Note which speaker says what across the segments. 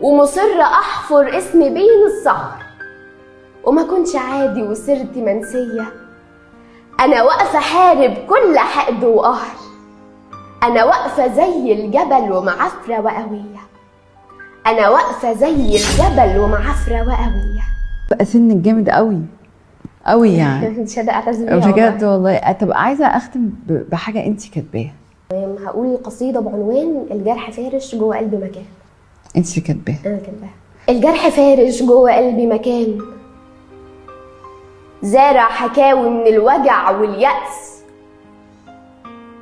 Speaker 1: ومصرة أحفر اسمي بين الصخر، وما كنتش عادي وصرت منسية. أنا واقفة حارب كل حقد وقهر، أنا واقفة زي الجبل ومعفرة وقوية، أنا واقفة زي الجبل ومعفرة وقوية.
Speaker 2: بقى سنك جامد قوي قوي يعني.
Speaker 1: مش قادرة أعتز بيها
Speaker 2: بجد والله. طب عايزة أختم بحاجة أنت كاتباها.
Speaker 1: هقول قصيدة بعنوان الجرح فارش جوه قلبي مكان.
Speaker 2: أنت اللي كاتباها؟
Speaker 1: أنا كاتباها. الجرح فارش جوه قلبي مكان، زارع حكاوي من الوجع واليأس،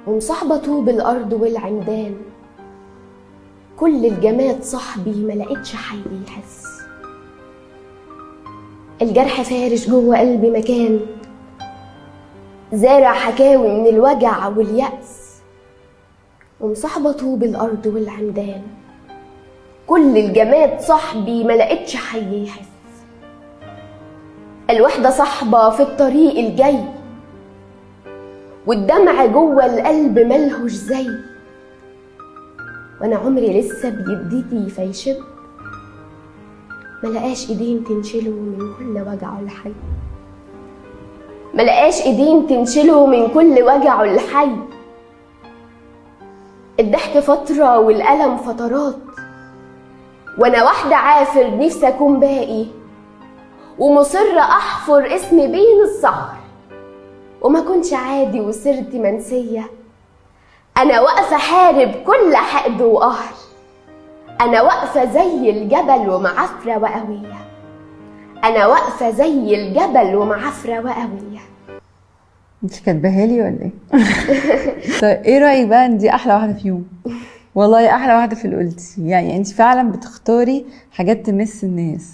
Speaker 1: ومصاحبة طوب الأرض والعمدان. كل الجماد صاحبي ملقتش حي يحس. الجرح فارش جوه قلبي مكان، زارع حكاوي من الوجع واليأس، ومصاحبة طوب الأرض والعمدان. كل الجماد صاحبي ملقتش حي يحس. الوحدة صاحبة في الطريق الجاي، والدمع جوه القلب ملهوش زي، وانا عمري لسه بيديتي فيشب، ملقاش ايدين تنشله من كل وجعه الحي، ملقاش ايدين تنشله من كل وجعه الحي. الضحك فترة والألم فترات، وانا واحدة عافر نفسي اكون باقي، ومصرة احفر اسمي بين الصخر، وما كنتش عادي وصرت منسية. أنا واقفة حارب كل حقد وقهر، أنا واقفة زي الجبل ومعفرة وقوية، أنا واقفة زي الجبل ومعفرة وقوية.
Speaker 2: أنت كاتباها لي ولا إيه؟ طيب إيه رأيك بقى إن دي أحلى واحدة فيهم؟ والله أحلى واحدة في اللي قلتي، يعني أنت فعلا بتختاري حاجات تمس الناس.